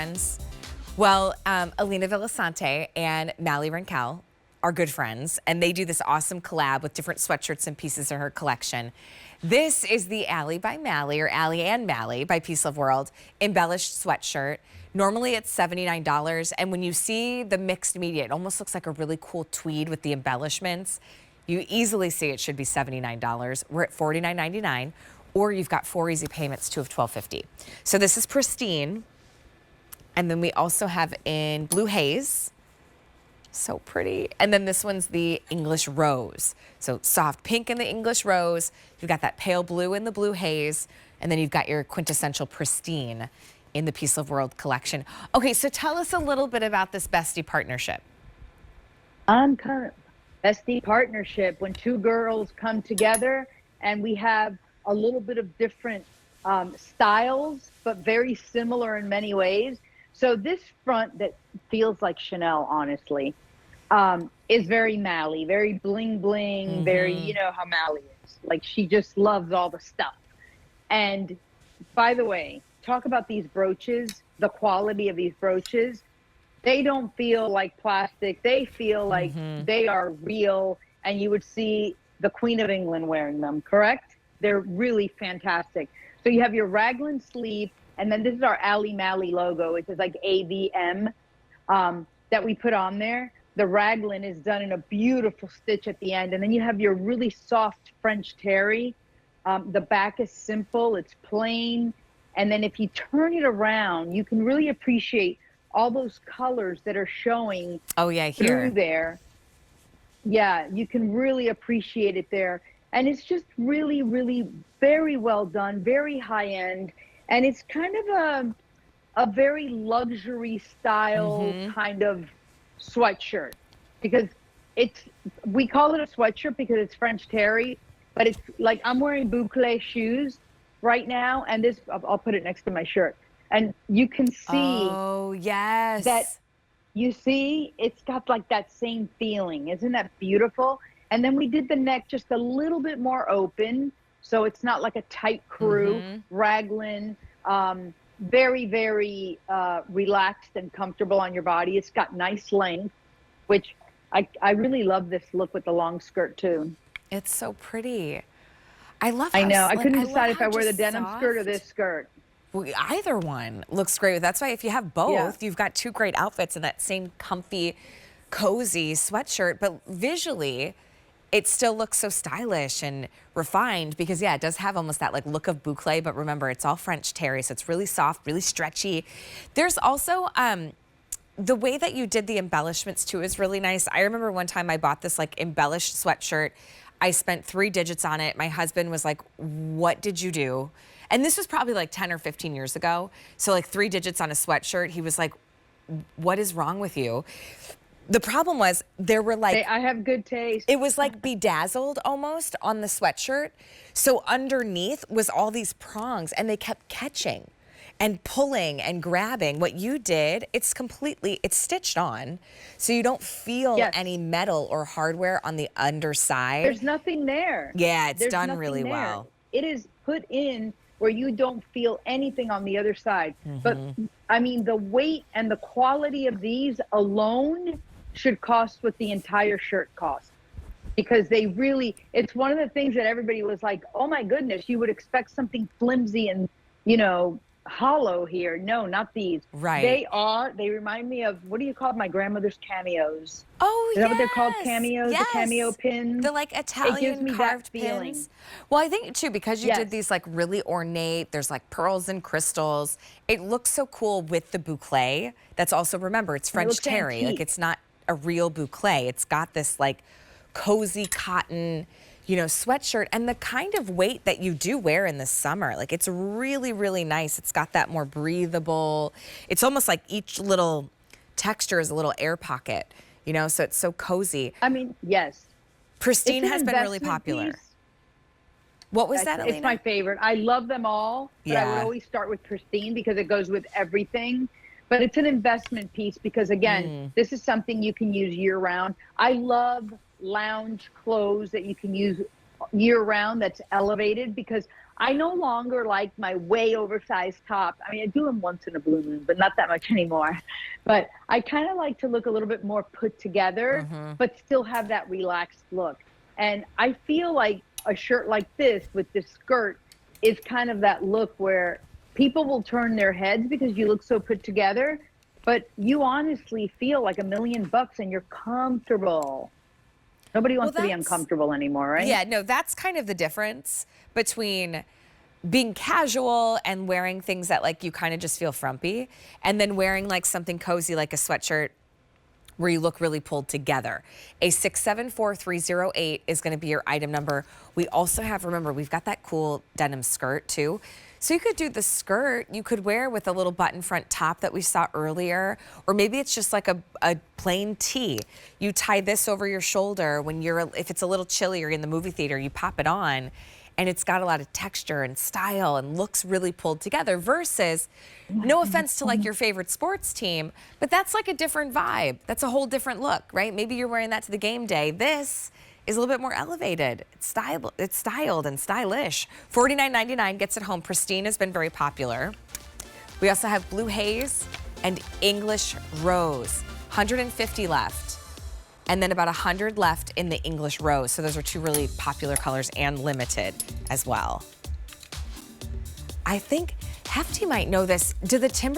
friends? Well, Alina Villasante and Mally Rankel are good friends, and they do this awesome collab with different sweatshirts and pieces in her collection. This is the Allie by Mally, or Allie and Mally by Peace Love World embellished sweatshirt. Normally it's $79, and when you see the mixed media, it almost looks like a really cool tweed with the embellishments. You easily see it should be $79. We're at $49.99, or you've got 4 easy payments, 2 of $12.50. So this is pristine. And then we also have in blue haze. So pretty. And then this one's the English rose. So soft pink in the English rose. You've got that pale blue in the blue haze. And then you've got your quintessential pristine in the Peace Love World collection. Okay, so tell us a little bit about this bestie partnership. Bestie partnership, when two girls come together and we have a little bit of different styles, but very similar in many ways. So this front that feels like Chanel, honestly, is very Mally, very bling bling, very, you know how Mally is. Like, she just loves all the stuff. And by the way, talk about these brooches, the quality of these brooches. They don't feel like plastic. They feel like they are real, and you would see the Queen of England wearing them, correct? They're really fantastic. So you have your raglan sleeve, and then this is our Allie Mally logo. It says like AVM that we put on there. The raglan is done in a beautiful stitch at the end. And then you have your really soft French terry. The back is simple, it's plain. And then if you turn it around, you can really appreciate all those colors that are showing through there. Yeah, you can really appreciate it there. And it's just really, really very well done, very high end. And it's kind of a very luxury style kind of sweatshirt, because we call it a sweatshirt because it's French terry, but it's like, I'm wearing boucle shoes right now, and this, I'll put it next to my shirt. And you can see that, you see, it's got like that same feeling. Isn't that beautiful? And then we did the neck just a little bit more open, so it's not like a tight crew, raglan, very, very relaxed and comfortable on your body. It's got nice length, which I really love this look with the long skirt too. It's so pretty. I love I know. I couldn't decide if I wear the denim skirt or this skirt. Well, either one looks great. That's why if you have both, you've got 2 great outfits in that same comfy, cozy sweatshirt. But visually, it still looks so stylish and refined because, yeah, it does have almost that like look of boucle, but remember, it's all French terry, so it's really soft, really stretchy. There's also the way that you did the embellishments too is really nice. I remember one time I bought this like embellished sweatshirt. I spent 3 digits on it. My husband was like, "What did you do?" And this was probably like 10 or 15 years ago. So like 3 digits on a sweatshirt. He was like, "What is wrong with you?" The problem was there were like, I have good taste. It was like bedazzled almost on the sweatshirt. So underneath was all these prongs, and they kept catching and pulling and grabbing. What you did, it's stitched on, so you don't feel any metal or hardware on the underside. There's nothing there. Yeah, it's done really well. It is put in where you don't feel anything on the other side. But I mean, the weight and the quality of these alone should cost what the entire shirt costs, because they really, it's one of the things that everybody was like, oh my goodness, you would expect something flimsy and, you know, hollow here. No, not these. Right. They remind me of, what do you call my grandmother's cameos? Oh, Is that what they're called? Cameos? Yes. The cameo pins? The like Italian carved pins. Well, I think too, because you did these like really ornate, there's like pearls and crystals. It looks so cool with the boucle. That's also, remember, it's French terry. Antique. Like, it's not a real boucle. It's got this like cozy cotton, you know, sweatshirt, and the kind of weight that you do wear in the summer. Like, it's really, really nice. It's got that more breathable, it's almost like each little texture is a little air pocket, you know, so it's so cozy. I mean, yes. Pristine has been really popular. What was that, Alina? It's my favorite. I love them all, but I would always start with Pristine because it goes with everything. But it's an investment piece because, again, this is something you can use year round. I love lounge clothes that you can use year round that's elevated, because I no longer like my way oversized top. I mean, I do them once in a blue moon, but not that much anymore. But I kind of like to look a little bit more put together, but still have that relaxed look. And I feel like a shirt like this with this skirt is kind of that look where people will turn their heads because you look so put together, but you honestly feel like $1,000,000 and you're comfortable. Nobody wants to be uncomfortable anymore, right? Yeah, no, that's kind of the difference between being casual and wearing things that like you kind of just feel frumpy, and then wearing like something cozy like a sweatshirt where you look really pulled together. A 674308 is going to be your item number. We also have, remember, we've got that cool denim skirt too. So you could do the skirt you could wear with a little button front top that we saw earlier, or maybe it's just like a plain tee. You tie this over your shoulder when if it's a little chilly or in the movie theater, you pop it on, and it's got a lot of texture and style and looks really pulled together versus, no offense to like your favorite sports team, but that's like a different vibe. That's a whole different look, right? Maybe you're wearing that to the game day. This is a little bit more elevated. It's styled and stylish. $49.99 gets it home. Pristine has been very popular. We also have Blue Haze and English Rose. 150 left. And then about 100 left in the English Rose. So those are two really popular colors and limited as well. I think Hefty might know this. Do the Timberwolves